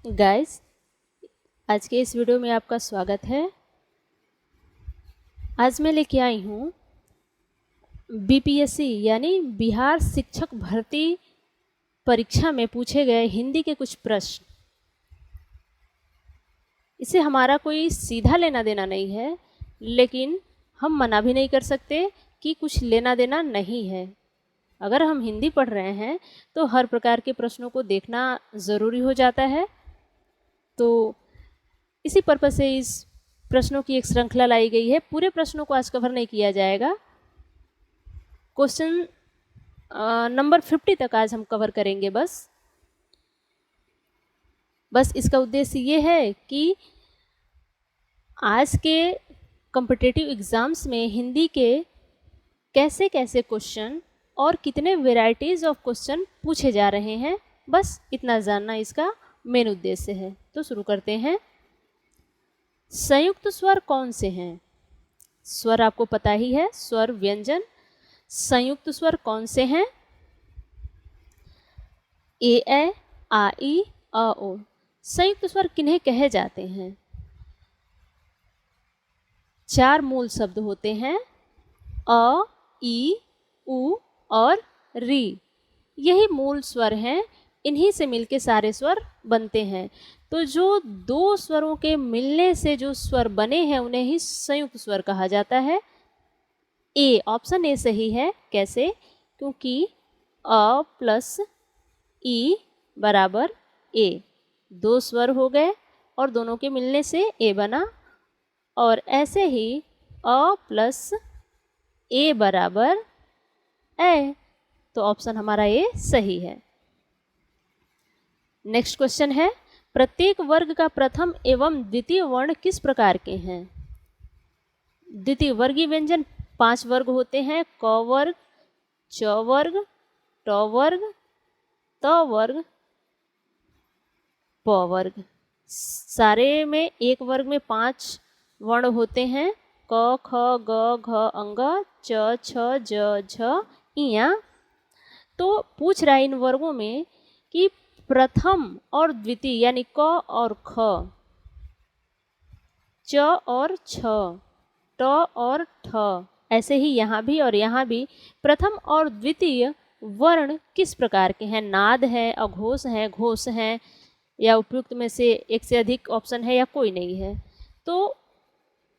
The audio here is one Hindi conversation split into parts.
गाइस, आज के इस वीडियो में आपका स्वागत है। आज मैं लेके आई हूँ बीपीएससी यानी बिहार शिक्षक भर्ती परीक्षा में पूछे गए हिंदी के कुछ प्रश्न। इसे हमारा कोई सीधा लेना देना नहीं है, लेकिन हम मना भी नहीं कर सकते कि कुछ लेना देना नहीं है। अगर हम हिंदी पढ़ रहे हैं तो हर प्रकार के प्रश्नों को देखना ज़रूरी हो जाता है। तो इसी पर्पज़ से इस प्रश्नों की एक श्रृंखला लाई गई है। पूरे प्रश्नों को आज कवर नहीं किया जाएगा। क्वेश्चन नंबर 50 तक आज हम कवर करेंगे। बस इसका उद्देश्य ये है कि आज के कॉम्पिटिटिव एग्ज़ाम्स में हिंदी के कैसे कैसे क्वेश्चन और कितने वेराइटीज़ ऑफ क्वेश्चन पूछे जा रहे हैं, बस इतना जानना इसका मेन उद्देश्य है। तो शुरू करते हैं। संयुक्त स्वर कौन से हैं? स्वर आपको पता ही है, स्वर व्यंजन। संयुक्त स्वर कौन से हैं? ए, आ, ई, अ, ओ। संयुक्त स्वर किन्हें कहे जाते हैं? 4 मूल शब्द होते हैं, अ, ई, उ और री। यही मूल स्वर हैं, इन्हीं से मिलके सारे स्वर बनते हैं। तो जो दो स्वरों के मिलने से जो स्वर बने हैं उन्हें ही संयुक्त स्वर कहा जाता है। ए, ऑप्शन ए सही है। कैसे? क्योंकि अ प्लस ई बराबर ए, दो स्वर हो गए और दोनों के मिलने से ए बना। और ऐसे ही अ प्लस ए बराबर ए, तो ऑप्शन हमारा ए सही है। नेक्स्ट क्वेश्चन है, प्रत्येक वर्ग का प्रथम एवं द्वितीय वर्ण किस प्रकार के हैं? द्वितीय वर्गीय व्यंजन 5 वर्ग होते हैं, क वर्ग, च वर्ग, ट वर्ग, त वर्ग, प वर्ग। सारे में एक वर्ग में 5 वर्ण होते हैं, क, ख, ग, घ, अंग, च, छ, ज, झ, इया। तो पूछ रहा है इन वर्गों में कि प्रथम और द्वितीय यानी क और ख, च और छ, ट और ठ, ऐसे ही यहाँ भी और यहाँ भी प्रथम और द्वितीय वर्ण किस प्रकार के हैं? नाद है, अघोष है, घोष है, या उपयुक्त में से एक से अधिक ऑप्शन है, या कोई नहीं है? तो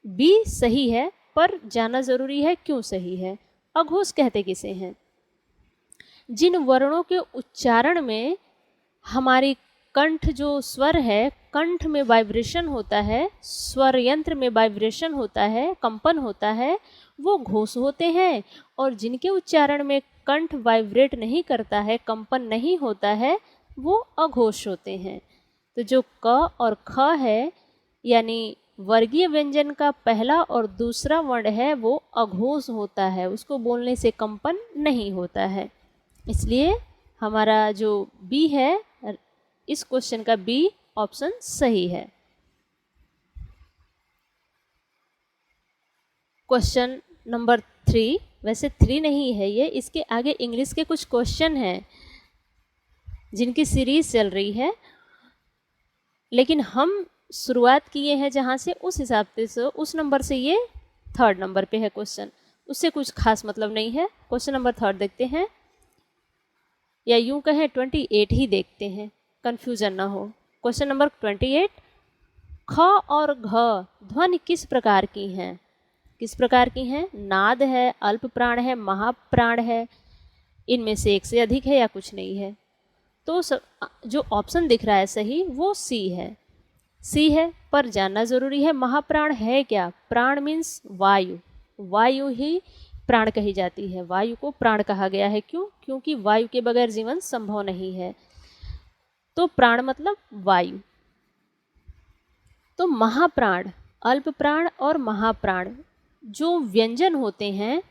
बी सही है, पर जानना जरूरी है क्यों सही है। अघोष कहते किसे हैं? जिन वर्णों के उच्चारण में हमारी कंठ जो स्वर है, कंठ में वाइब्रेशन होता है, स्वर यंत्र में वाइब्रेशन होता है, कंपन होता है, वो घोष होते हैं। और जिनके उच्चारण में कंठ वाइब्रेट नहीं करता है, कंपन नहीं होता है, वो अघोष होते हैं। तो जो क और ख है यानी वर्गीय व्यंजन का पहला और दूसरा वर्ण है, वो अघोष होता है, उसको बोलने से कंपन नहीं होता है। इसलिए हमारा जो बी है, इस क्वेश्चन का बी ऑप्शन सही है। क्वेश्चन नंबर 3, वैसे 3 नहीं है ये, इसके आगे इंग्लिश के कुछ क्वेश्चन हैं जिनकी सीरीज चल रही है, लेकिन हम शुरुआत किए हैं जहाँ से, उस हिसाब से उस नंबर से ये 3rd नंबर पे है क्वेश्चन, उससे कुछ खास मतलब नहीं है। क्वेश्चन नंबर 3 देखते हैं, या यूं कहें 28 ही देखते हैं, कंफ्यूजन ना हो। क्वेश्चन नंबर 28, ख और घ ध्वनि किस प्रकार की हैं? किस प्रकार की हैं? नाद है, अल्प प्राण है, महाप्राण है, इनमें से एक से अधिक है, या कुछ नहीं है? तो जो ऑप्शन दिख रहा है सही वो सी है। सी है, पर जानना जरूरी है महाप्राण है क्या? प्राण मीन्स वायु, वायु ही प्राण कही जाती है, वायु को प्राण कहा गया है। क्यों? क्योंकि वायु के बगैर जीवन संभव नहीं है। तो प्राण मतलब वायु। तो महाप्राण, अल्प प्राण और महाप्राण जो व्यंजन होते हैं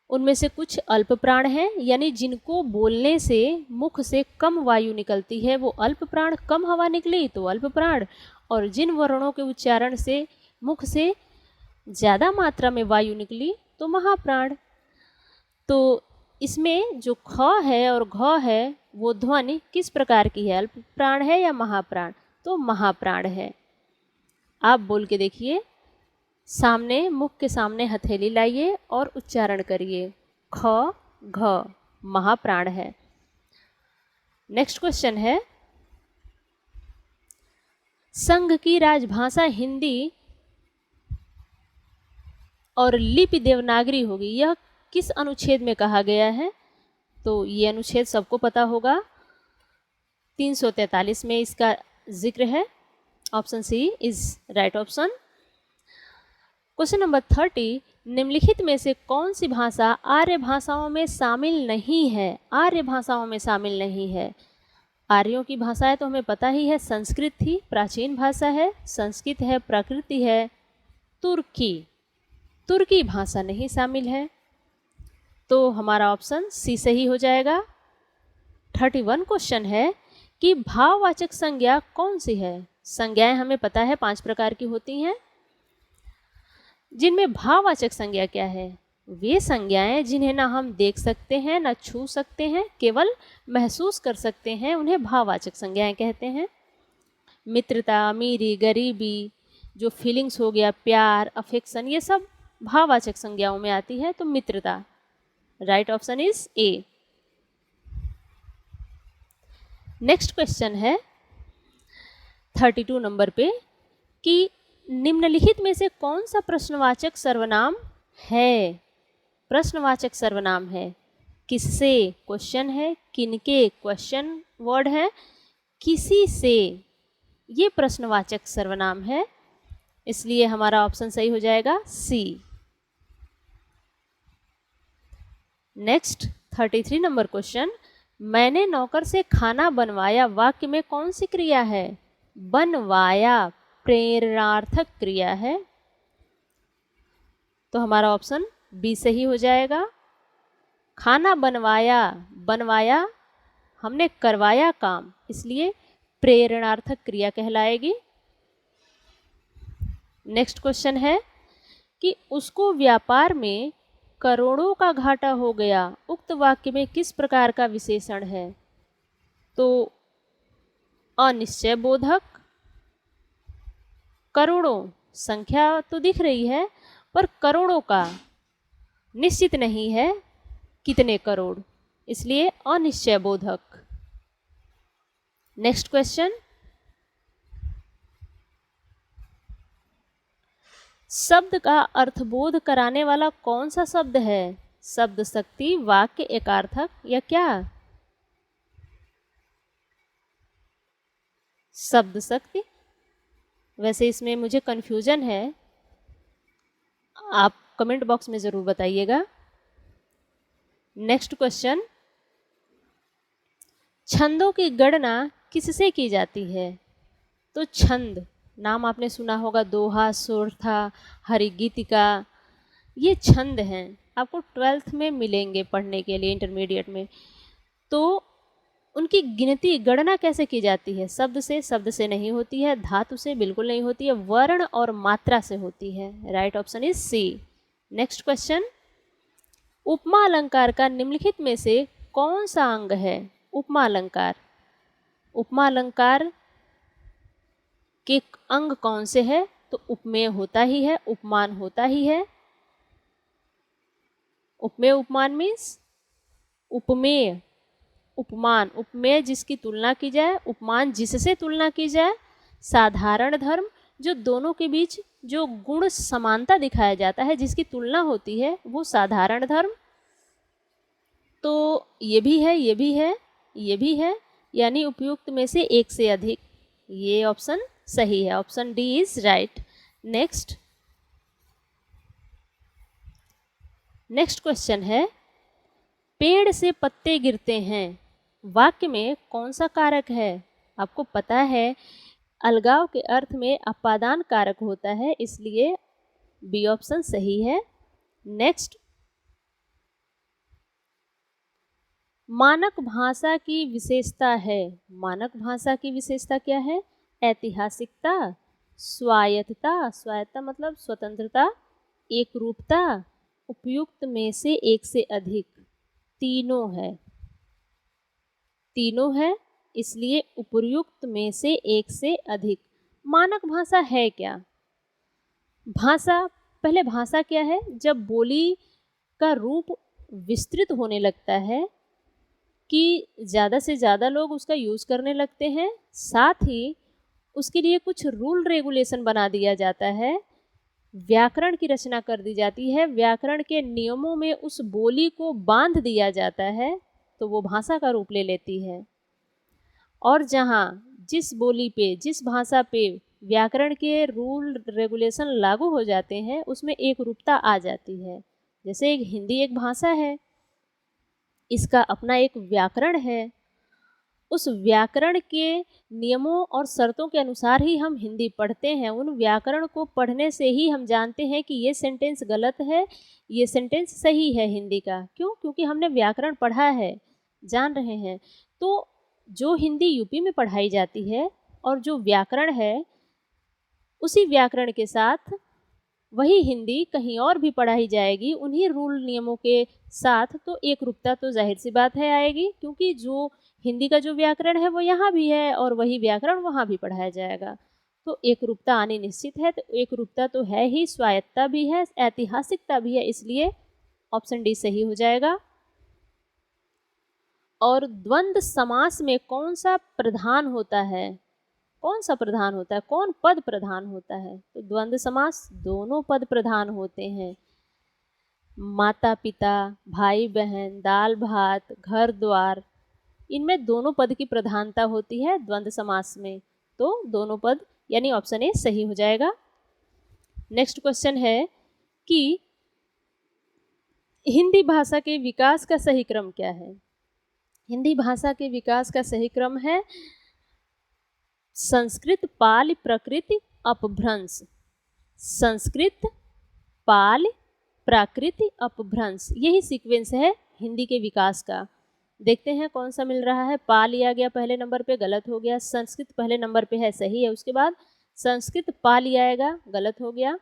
उनमें से कुछ अल्प प्राण हैं, यानी जिनको बोलने से मुख से कम वायु निकलती है वो अल्प प्राण, कम हवा निकली तो अल्प प्राण। और जिन वर्णों के उच्चारण से मुख से ज़्यादा मात्रा में वायु निकली तो महाप्राण। तो इसमें जो ख है और घ है वो ध्वनि किस प्रकार की है? अल्प प्राण है या महाप्राण? तो महाप्राण है। आप बोल के देखिए, सामने मुख के सामने हथेली लाइए और उच्चारण करिए, ख घ, महाप्राण है। नेक्स्ट क्वेश्चन है, संघ की राजभाषा हिंदी और लिपि देवनागरी होगी, यह किस अनुच्छेद में कहा गया है? तो ये अनुच्छेद सबको पता होगा, 343 में इसका जिक्र है। Option C is right option. Question number 30, निम्नलिखित में से कौन सी भाषा आर्य भाषाओं में शामिल नहीं है? आर्य भाषाओं में शामिल नहीं है। आर्यों की भाषाएं तो हमें पता ही है, संस्कृत थी, प्राचीन भाषा है, संस्कृत है, प्राकृति है, तुर्की, तुर्की भाषा नहीं शामिल है। तो हमारा ऑप्शन सी सही हो जाएगा। 31 क्वेश्चन है कि भाववाचक संज्ञा कौन सी है? संज्ञाएं हमें पता है 5 प्रकार की होती हैं, जिनमें भाववाचक संज्ञा क्या है? वे संज्ञाएं जिन्हें ना हम देख सकते हैं, ना छू सकते हैं, केवल महसूस कर सकते हैं, उन्हें भाववाचक संज्ञाएं कहते हैं। मित्रता, अमीरी, गरीबी, जो फीलिंग्स हो गया, प्यार, अफेक्शन, ये सब भाववाचक संज्ञाओं में आती है। तो मित्रता, right option is a. Next question है 32 नंबर पे कि निम्नलिखित में से कौन सा प्रश्नवाचक सर्वनाम है? प्रश्नवाचक सर्वनाम है। किससे क्वेश्चन है, किनके क्वेश्चन वर्ड है, किसी से ये प्रश्नवाचक सर्वनाम है, इसलिए हमारा ऑप्शन सही हो जाएगा सी। नेक्स्ट 33 नंबर क्वेश्चन, मैंने नौकर से खाना बनवाया वाक्य में कौन सी क्रिया है? बनवाया प्रेरणार्थक क्रिया है, तो हमारा ऑप्शन बी सही हो जाएगा। खाना बनवाया, बनवाया हमने करवाया काम, इसलिए प्रेरणार्थक क्रिया कहलाएगी। नेक्स्ट क्वेश्चन है कि उसको व्यापार में करोड़ों का घाटा हो गया, उक्त वाक्य में किस प्रकार का विशेषण है? तो अनिश्चय बोधक। करोड़ों संख्या तो दिख रही है, पर करोड़ों का निश्चित नहीं है कितने करोड़, इसलिए अनिश्चय बोधक। नेक्स्ट क्वेश्चन, शब्द का अर्थबोध कराने वाला कौन सा शब्द है? शब्द शक्ति, वाक्य एकार्थक या क्या? शब्द शक्ति। वैसे इसमें मुझे कन्फ्यूजन है, आप कमेंट बॉक्स में ज़रूर बताइएगा। नेक्स्ट क्वेश्चन, छंदों की गणना किससे की जाती है? तो छंद, नाम आपने सुना होगा, दोहा, सोरठा, हरिगीतिका, ये छंद हैं, आपको 12th में मिलेंगे पढ़ने के लिए, इंटरमीडिएट में। तो उनकी गिनती, गणना कैसे की जाती है? शब्द से नहीं होती है, धातु से बिल्कुल नहीं होती है, वर्ण और मात्रा से होती है। Right option is C. Next question, उपमा अलंकार का निम्नलिखित में से कौन सा अंग है? उपमा अलंकार, उपमा अलंकार के अंग कौन से है? तो उपमेय होता ही है, उपमान होता ही है। उपमेय उपमान मीन्स उपमेय, उपमान, उपमेय जिसकी तुलना की जाए, उपमान जिससे तुलना की जाए। साधारण धर्म, जो दोनों के बीच जो गुण समानता दिखाया जाता है, जिसकी तुलना होती है, वो साधारण धर्म। तो ये भी है, ये भी है, ये भी है, यानी उपयुक्त में से एक से अधिक। ये ऑप्शन सही है, option D is right. Next question है, पेड़ से पत्ते गिरते हैं, वाक्य में कौन सा कारक है? आपको पता है अलगाव के अर्थ में अपादान कारक होता है, इसलिए बी ऑप्शन सही है। नेक्स्ट, मानक भाषा की विशेषता है, मानक भाषा की विशेषता क्या है? ऐतिहासिकता, स्वायत्तता, स्वायत्तता मतलब स्वतंत्रता, एक रूपता, उपयुक्त में से एक से अधिक, तीनों है, तीनों है। इसलिए उपर्युक्त में से एक से अधिक। मानक भाषा है क्या? भाषा, पहले भाषा क्या है? जब बोली का रूप विस्तृत होने लगता है कि ज़्यादा से ज़्यादा लोग उसका यूज़ करने लगते हैं, साथ ही उसके लिए कुछ रूल रेगुलेशन बना दिया जाता है, व्याकरण की रचना कर दी जाती है, व्याकरण के नियमों में उस बोली को बांध दिया जाता है, तो वो भाषा का रूप ले लेती है। और जहाँ जिस बोली पे, जिस भाषा पे व्याकरण के रूल रेगुलेशन लागू हो जाते हैं, उसमें एक रूपता आ जाती है। जैसे एक हिंदी एक भाषा है, इसका अपना एक व्याकरण है, उस व्याकरण के नियमों और शर्तों के अनुसार ही हम हिंदी पढ़ते हैं। उन व्याकरण को पढ़ने से ही हम जानते हैं कि ये सेंटेंस गलत है, ये सेंटेंस सही है हिंदी का। क्यों? क्योंकि हमने व्याकरण पढ़ा है, जान रहे हैं। तो जो हिंदी यूपी में पढ़ाई जाती है और जो व्याकरण है, उसी व्याकरण के साथ वही हिंदी कहीं और भी पढ़ाई जाएगी उन्हीं रूल नियमों के साथ, तो एक रूपता तो जाहिर सी बात है आएगी, क्योंकि जो हिंदी का जो व्याकरण है वो यहाँ भी है और वही व्याकरण वहाँ भी पढ़ाया जाएगा। तो एक रूपता आनी निश्चित है। तो एक रूपता तो है ही, स्वायत्तता भी है, ऐतिहासिकता भी है, इसलिए ऑप्शन डी सही हो जाएगा। और द्वंद्व समास में कौन सा प्रधान होता है? कौन सा प्रधान होता है? कौन पद प्रधान होता है? तो द्वंद्व समास दोनों पद प्रधान होते हैं। माता पिता, भाई बहन, दाल भात, घर द्वार, इनमें दोनों पद की प्रधानता होती है द्वंद्व समास में। तो दोनों पद, यानी ऑप्शन ए सही हो जाएगा। नेक्स्ट क्वेश्चन है कि हिंदी भाषा के विकास का सही क्रम क्या है? हिंदी भाषा के विकास का सही क्रम है संस्कृत पाल प्रकृति अपभ्रंश। संस्कृत पाल प्राकृति अपभ्रंश, यही सीक्वेंस है हिंदी के विकास का। देखते हैं कौन सा मिल रहा है। पा लिया गया पहले नंबर पे, गलत हो गया। संस्कृत पहले नंबर पे है, सही है। उसके बाद संस्कृत पा लिया आएगा, गलत हो गया।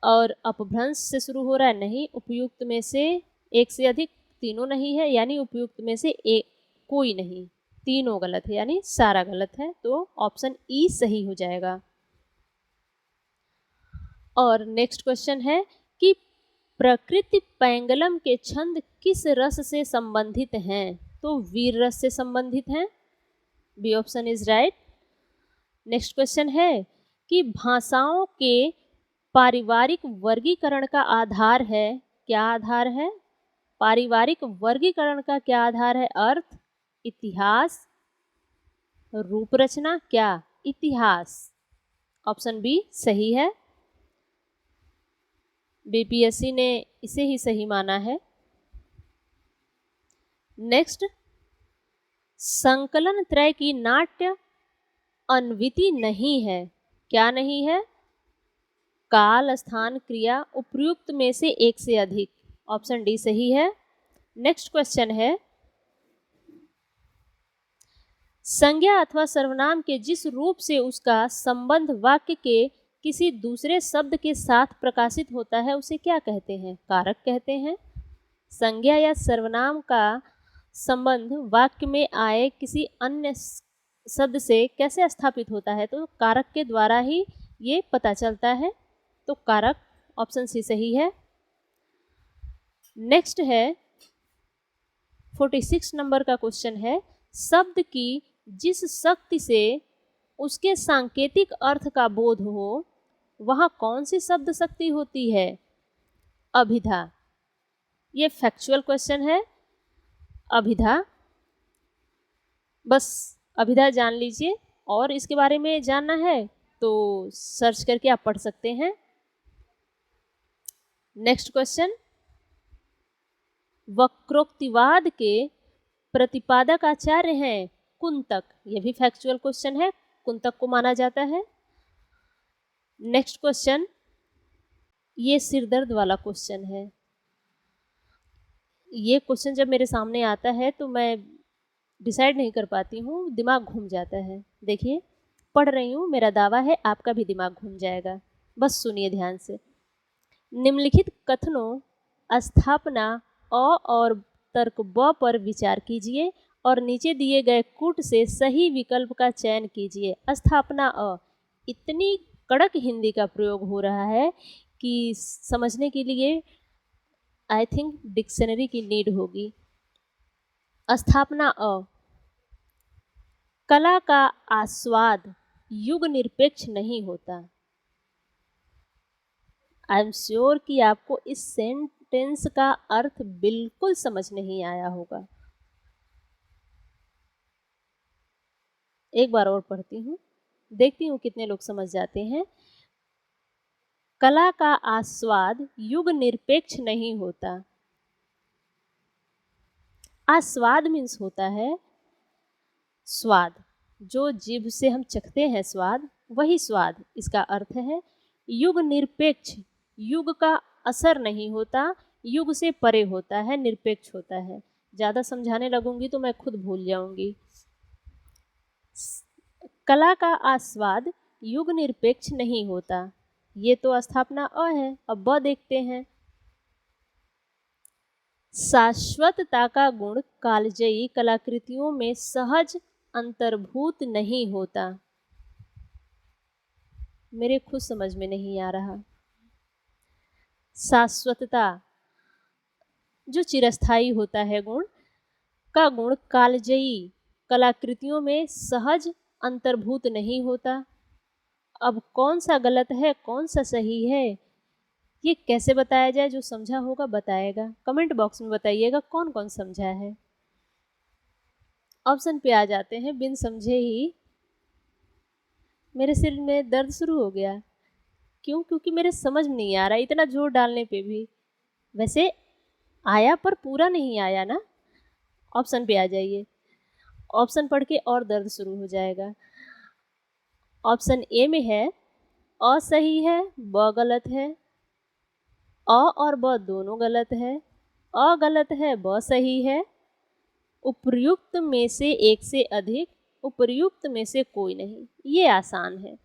और अपभ्रंश से शुरू हो रहा है, नहीं। उपयुक्त में से एक से अधिक, तीनों नहीं है, यानी उपयुक्त में से एक कोई नहीं, तीनों गलत है, यानी सारा गलत है। तो ऑप्शन ई सही हो जाएगा। और नेक्स्ट क्वेश्चन है कि प्रकृति पैंगलम के छंद किस रस से संबंधित हैं? तो वीर रस से संबंधित हैं। B option is right. Next question है कि भाषाओं के पारिवारिक वर्गीकरण का आधार है, क्या आधार है? पारिवारिक वर्गीकरण का क्या आधार है? अर्थ, इतिहास, रूप रचना, क्या? इतिहास। ऑप्शन बी सही है। बीपीएससी ने इसे ही सही माना है। नेक्स्ट, संकलन त्रय की नाट्य अन्विति नहीं है, क्या नहीं है? काल, स्थान, क्रिया, उपयुक्त में से एक से अधिक। ऑप्शन डी सही है। नेक्स्ट क्वेश्चन है, संज्ञा अथवा सर्वनाम के जिस रूप से उसका संबंध वाक्य के किसी दूसरे शब्द के साथ प्रकाशित होता है उसे क्या कहते हैं? कारक कहते हैं। संज्ञा या सर्वनाम का संबंध वाक्य में आए किसी अन्य शब्द से कैसे स्थापित होता है? तो कारक के द्वारा ही ये पता चलता है। तो कारक, ऑप्शन सी सही है। नेक्स्ट है 46 नंबर का क्वेश्चन है, शब्द की जिस शक्ति से उसके सांकेतिक अर्थ का बोध हो वहाँ कौन सी शब्द शक्ति होती है? अभिधा। ये फैक्चुअल क्वेश्चन है। अभिधा, बस अभिधा जान लीजिए, और इसके बारे में जानना है तो सर्च करके आप पढ़ सकते हैं। नेक्स्ट क्वेश्चन, वक्रोक्तिवाद के प्रतिपादक आचार्य हैं कुंतक। ये भी फैक्चुअल क्वेश्चन है, कुंतक को माना जाता है। नेक्स्ट क्वेश्चन, ये सिरदर्द वाला क्वेश्चन है। ये क्वेश्चन जब मेरे सामने आता है तो मैं डिसाइड नहीं कर पाती हूँ, दिमाग घूम जाता है। देखिए, पढ़ रही हूँ, मेरा दावा है आपका भी दिमाग घूम जाएगा। बस सुनिए ध्यान से। निम्नलिखित कथनों स्थापना अ और तर्क ब पर विचार कीजिए और नीचे दिए गए कूट से सही विकल्प का चयन कीजिए। स्थापना अ। इतनी कड़क हिंदी का प्रयोग हो रहा है कि समझने के लिए आई थिंक डिक्शनरी की नीड होगी। स्थापना अ। कला का आस्वाद युग निरपेक्ष नहीं होता। आई एम श्योर कि आपको इस सेंटेंस का अर्थ बिल्कुल समझ नहीं आया होगा। एक बार और पढ़ती हूँ, देखती हूँ कितने लोग समझ जाते हैं। कला का आस्वाद युग निरपेक्ष नहीं होता। आस्वाद मीन्स होता है स्वाद, जो जीभ से हम चखते हैं स्वाद, वही स्वाद इसका अर्थ है। युग निरपेक्ष, युग का असर नहीं होता, युग से परे होता है, निरपेक्ष होता है। ज़्यादा समझाने लगूंगी तो मैं खुद भूल जाऊंगी। कला का आस्वाद युग निरपेक्ष नहीं होता। ये तो स्थापना अ है। अब ब देखते हैं। शाश्वतता का गुण कालजयी कलाकृतियों में सहज अंतर्भूत नहीं होता। मेरे खुद समझ में नहीं आ रहा। शाश्वतता जो चिरस्थायी होता है गुण, का गुण कालजयी कलाकृतियों में सहज अंतर्भूत नहीं होता। अब कौन सा गलत है, कौन सा सही है, ये कैसे बताया जाए? जो समझा होगा बताएगा। कमेंट बॉक्स में बताइएगा कौन कौन समझा है। ऑप्शन पे आ जाते हैं। बिन समझे ही मेरे सिर में दर्द शुरू हो गया। क्यों? क्योंकि मेरे समझ में नहीं आ रहा, इतना जोर डालने पे भी। वैसे आया पर पूरा नहीं आया ना। ऑप्शन पे आ जाइए, ऑप्शन पढ़ के और दर्द शुरू हो जाएगा। ऑप्शन ए में है अ सही है, ब गलत है। अ और ब दोनों गलत है। अ गलत है, ब सही है। उपर्युक्त में से एक से अधिक, उपर्युक्त में से कोई नहीं। ये आसान है,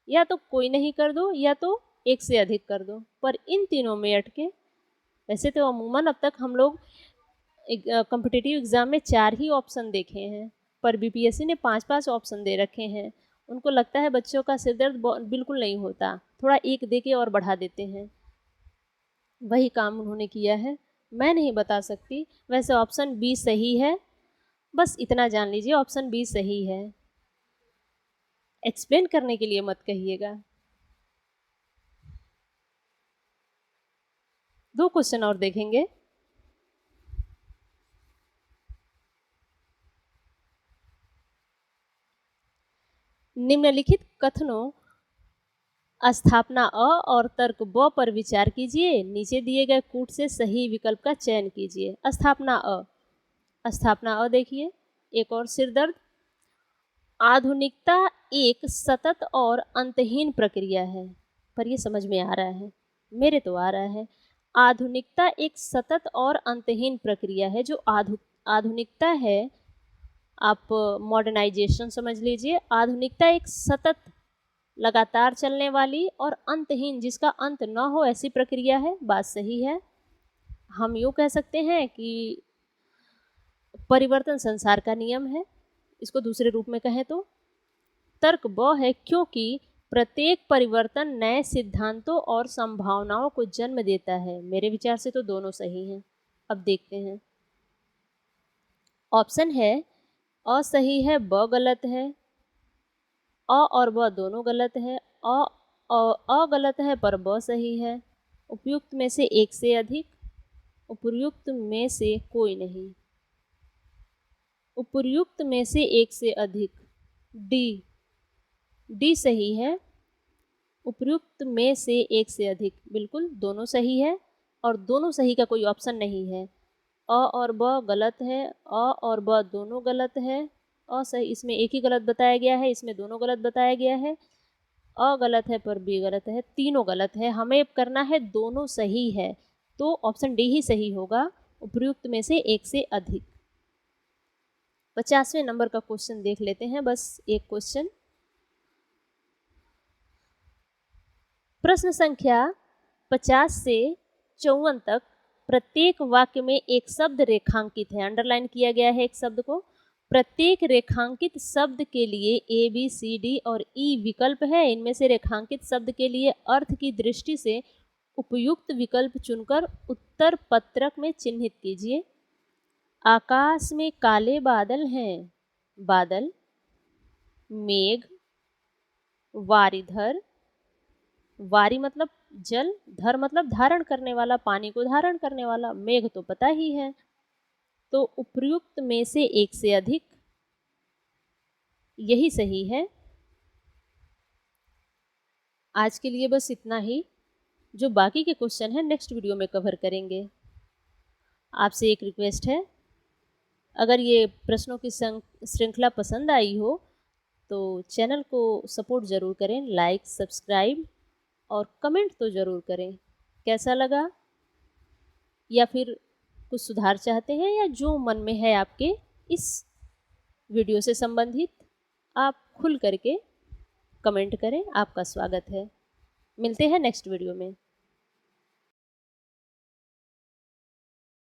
या तो कोई नहीं कर दो या तो एक से अधिक कर दो, पर इन तीनों में अटके। वैसे तो अमूमन अब तक हम लोग कॉम्पिटिटिव एग्जाम में 4 ही ऑप्शन देखे हैं, पर बीपीएससी ने 5-5 ऑप्शन दे रखे हैं। उनको लगता है बच्चों का सिरदर्द बिल्कुल नहीं होता, थोड़ा एक दे के और बढ़ा देते हैं। वही काम उन्होंने किया है, मैं नहीं बता सकती। वैसे ऑप्शन बी सही है, बस इतना जान लीजिए, ऑप्शन बी सही है। एक्सप्लेन करने के लिए मत कहिएगा। 2 क्वेश्चन और देखेंगे। निम्नलिखित कथनों स्थापना अ और तर्क ब पर विचार कीजिए। नीचे दिए गए कूट से सही विकल्प का चयन कीजिए। स्थापना अ। स्थापना अ देखिए, एक और सिरदर्द। आधुनिकता एक सतत और अंतहीन प्रक्रिया है। पर ये समझ में आ रहा है, मेरे तो आ रहा है। आधुनिकता एक सतत और अंतहीन प्रक्रिया है। जो आधुनिकता है, आप मॉडर्नाइजेशन समझ लीजिए। आधुनिकता एक सतत, लगातार चलने वाली और अंतहीन, जिसका अंत न हो, ऐसी प्रक्रिया है। बात सही है। हम यूँ कह सकते हैं कि परिवर्तन संसार का नियम है, इसको दूसरे रूप में कहें तो। तर्क ब है, क्योंकि प्रत्येक परिवर्तन नए सिद्धांतों और संभावनाओं को जन्म देता है। मेरे विचार से तो दोनों सही हैं। अब देखते हैं। ऑप्शन है अ सही है, ब गलत है। अ और ब दोनों गलत है। अ गलत है पर ब सही है। उपयुक्त में से एक से अधिक, उपर्युक्त में से कोई नहीं। उपर्युक्त में से एक से अधिक, डी सही है। उपर्युक्त में से एक से अधिक, बिल्कुल दोनों सही है, और दोनों सही का कोई ऑप्शन नहीं है। अ और ब गलत है, अ और ब दोनों गलत है। अ सही, इसमें एक ही गलत बताया गया है, इसमें दोनों गलत बताया गया है। अ गलत है पर बी गलत है, तीनों गलत है। हमें करना है दोनों सही है, तो ऑप्शन डी ही सही होगा, उपर्युक्त में से एक से अधिक। 50वें नंबर का क्वेश्चन देख लेते हैं, बस एक क्वेश्चन। प्रश्न संख्या 50 से 54 तक प्रत्येक वाक्य में एक शब्द रेखांकित है। अंडरलाइन किया गया है एक शब्द को। प्रत्येक रेखांकित शब्द के लिए ए बी सी डी और ई विकल्प है। इनमें से रेखांकित शब्द के लिए अर्थ की दृष्टि से उपयुक्त विकल्प चुनकर उत्तर पत्रक में चिन्हित कीजिए। आकाश में काले बादल हैं। बादल, मेघ, वारिधर, वारी मतलब जल, धर मतलब धारण करने वाला, पानी को धारण करने वाला, मेघ तो पता ही है। तो उपर्युक्त में से एक से अधिक, यही सही है। आज के लिए बस इतना ही। जो बाकी के क्वेश्चन हैं नेक्स्ट वीडियो में कवर करेंगे। आपसे एक रिक्वेस्ट है, अगर ये प्रश्नों की श्रृंखला पसंद आई हो तो चैनल को सपोर्ट ज़रूर करें, लाइक, सब्सक्राइब और कमेंट तो ज़रूर करें कैसा लगा, या फिर कुछ सुधार चाहते हैं, या जो मन में है आपके इस वीडियो से संबंधित, आप खुल करके कमेंट करें। आपका स्वागत है। मिलते हैं नेक्स्ट वीडियो में।